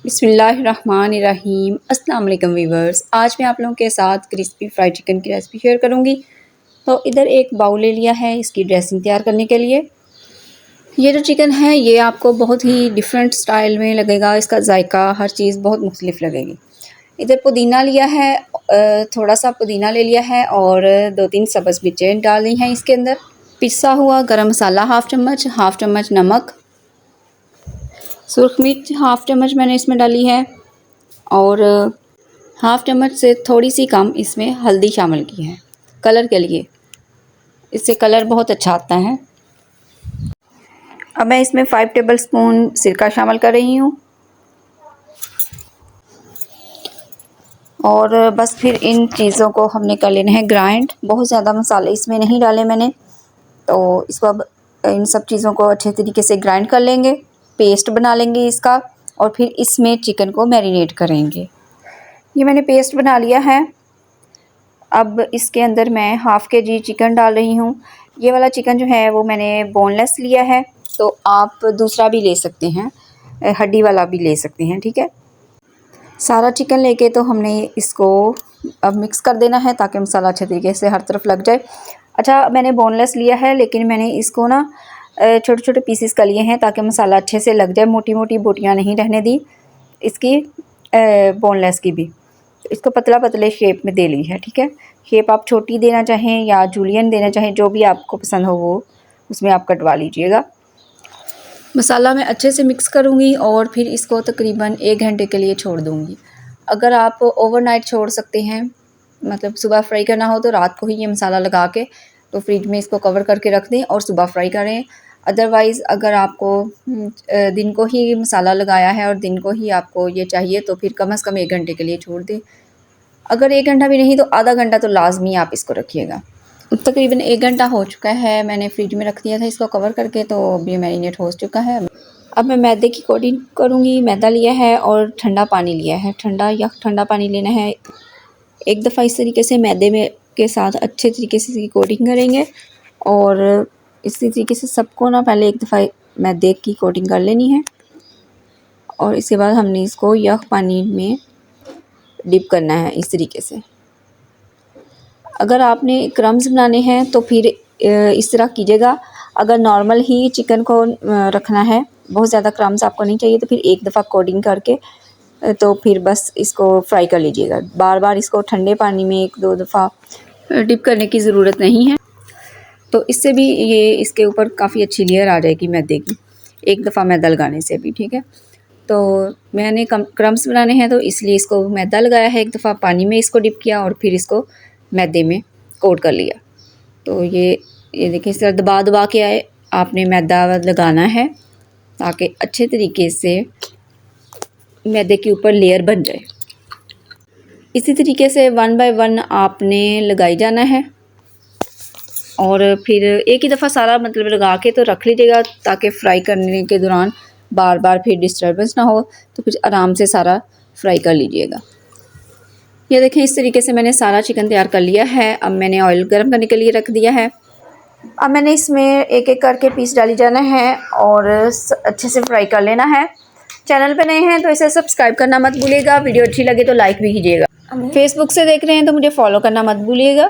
बिस्मिल्लाहिर्रहमानिर्रहीम। अस्सलाम वालेकुम वीवर्स, आज मैं आप लोगों के साथ क्रिस्पी फ्राइड चिकन की रेसिपी शेयर करूंगी। तो इधर एक बाउल ले लिया है इसकी ड्रेसिंग तैयार करने के लिए। ये जो चिकन है ये आपको बहुत ही डिफरेंट स्टाइल में लगेगा, इसका जायका हर चीज़ बहुत मुख्तलिफ लगेगी। इधर पुदीना लिया है, थोड़ा सा पुदीना ले लिया है और 2-3 सब्ज़ मिर्चें डाली हैं इसके अंदर। पिसा हुआ गरम मसाला हाफ़ चम्मच नमक, सुरख मिर्च हाफ़ चम्मच मैंने इसमें डाली है और हाफ़ चम्मच से थोड़ी सी कम इसमें हल्दी शामिल की है कलर के लिए, इससे कलर बहुत अच्छा आता है। अब मैं इसमें 5 टेबलस्पून सिरका शामिल कर रही हूँ और बस फिर इन चीज़ों को हमने कर लेना है ग्राइंड। बहुत ज़्यादा मसाले इसमें नहीं डाले मैंने, तो इसको अब इन सब चीज़ों को अच्छे तरीके से ग्राइंड कर लेंगे, पेस्ट बना लेंगे इसका और फिर इसमें चिकन को मैरिनेट करेंगे। ये मैंने पेस्ट बना लिया है। अब इसके अंदर मैं हाफ़ kg चिकन डाल रही हूँ। ये वाला चिकन जो है वो मैंने बोनलेस लिया है, तो आप दूसरा भी ले सकते हैं, हड्डी वाला भी ले सकते हैं, ठीक है। सारा चिकन लेके तो हमने इसको अब मिक्स कर देना है ताकि मसाला अच्छे तरीके से हर तरफ लग जाए। अच्छा, मैंने बोनलेस लिया है लेकिन मैंने इसको ना छोटे छोटे पीसेस कर लिए हैं ताकि मसाला अच्छे से लग जाए। मोटी मोटी बोटियाँ नहीं रहने दी इसकी, बोनलेस की भी। इसको पतला पतले शेप में दे ली है, ठीक है। शेप आप छोटी देना चाहें या जूलियन देना चाहें, जो भी आपको पसंद हो वो उसमें आप कटवा लीजिएगा। मसाला मैं अच्छे से मिक्स करूँगी और फिर इसको तकरीबन 1 घंटे के लिए छोड़ दूँगी। अगर आप ओवरनाइट छोड़ सकते हैं, मतलब सुबह फ्राई करना हो तो रात को ही ये मसाला लगा के तो फ्रिज में इसको कवर करके रख दें और सुबह फ्राई करें। अदरवाइज़ अगर आपको दिन को ही मसाला लगाया है और दिन को ही आपको ये चाहिए तो फिर कम से कम 1 घंटे के लिए छोड़ दें। अगर 1 घंटा भी नहीं तो आधा घंटा तो लाजमी आप इसको रखिएगा। तकरीबन 1 घंटा हो चुका है, मैंने फ्रिज में रख दिया था इसको कवर करके, तो अब ये मैरिनेट हो चुका है। अब मैं मैदे की कोटिंग करूँगी। मैदा लिया है और ठंडा पानी लिया है, ठंडा पानी लेना है। एक दफ़ा इस तरीके से मैदे में के साथ अच्छे तरीके से इसकी कोटिंग करेंगे और इसी तरीके से सबको ना पहले एक दफ़ा मैदे की कोटिंग कर लेनी है और इसके बाद हमने इसको यख पानी में डिप करना है इस तरीके से। अगर आपने क्रम्स बनाने हैं तो फिर इस तरह कीजिएगा। अगर नॉर्मल ही चिकन को रखना है, बहुत ज़्यादा क्रम्स आपको नहीं चाहिए, तो फिर एक दफ़ा कोटिंग करके तो फिर बस इसको फ्राई कर लीजिएगा। बार बार इसको ठंडे पानी में 1-2 दफ़ा डिप करने की ज़रूरत नहीं है, तो इससे भी ये इसके ऊपर काफ़ी अच्छी लेयर आ जाएगी मैदे की, एक दफ़ा मैदा लगाने से भी, ठीक है। तो मैंने क्रम्स बनाने हैं तो इसलिए इसको मैदा लगाया है, एक दफ़ा पानी में इसको डिप किया और फिर इसको मैदे में कोट कर लिया। तो ये देखिए इस तरह दबा दबा के आपने मैदा लगाना है ताकि अच्छे तरीके से मैदे के ऊपर लेयर बन जाए। इसी तरीके से 1 बाय 1 आपने लगाई जाना है और फिर एक ही दफ़ा सारा मतलब लगा के तो रख लीजिएगा ताकि फ्राई करने के दौरान बार बार फिर डिस्टर्बेंस ना हो, तो फिर आराम से सारा फ्राई कर लीजिएगा। ये देखें इस तरीके से मैंने सारा चिकन तैयार कर लिया है। अब मैंने ऑयल गर्म करने के लिए रख दिया है। अब मैंने इसमें एक एक करके पीस डाली जाना है और अच्छे से फ्राई कर लेना है। चैनल पे नए हैं तो इसे सब्सक्राइब करना मत भूलिएगा, वीडियो अच्छी लगे तो लाइक भी कीजिएगा। फेसबुक से देख रहे हैं तो मुझे फॉलो करना मत भूलिएगा।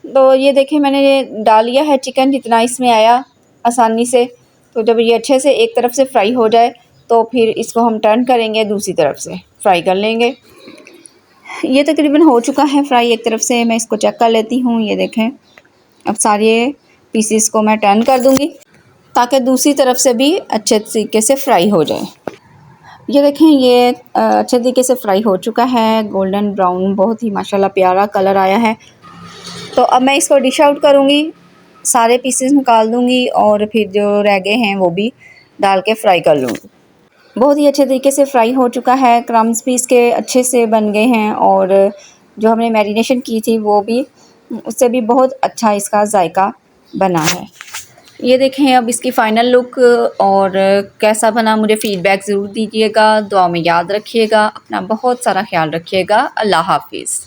तो ये देखें मैंने ये डाल लिया है चिकन, जितना इसमें आया आसानी से। तो जब ये अच्छे से एक तरफ से फ्राई हो जाए तो फिर इसको हम टर्न करेंगे, दूसरी तरफ से फ्राई कर लेंगे। ये तकरीबन हो चुका है फ्राई एक तरफ से, मैं इसको चेक कर लेती हूँ। ये देखें अब सारे पीसेस को मैं टर्न कर दूँगी ताकि दूसरी तरफ से भी अच्छे तरीके से फ्राई हो जाए। ये देखें ये अच्छे तरीके से फ्राई हो चुका है, गोल्डन ब्राउन, बहुत ही माशाल्लाह प्यारा कलर आया है। तो अब मैं इसको डिश आउट करूँगी, सारे पीसेस निकाल दूँगी और फिर जो रह गए हैं वो भी डाल के फ्राई कर लूँगी। बहुत ही अच्छे तरीके से फ्राई हो चुका है, क्रम्स भी इसके अच्छे से बन गए हैं और जो हमने मैरिनेशन की थी वो भी, उससे भी बहुत अच्छा इसका जायका बना है। ये देखें अब इसकी फ़ाइनल लुक और कैसा बना, मुझे फ़ीडबैक ज़रूर दीजिएगा। दुआ में याद रखिएगा, अपना बहुत सारा ख्याल रखिएगा। अल्लाह हाफ़िज़।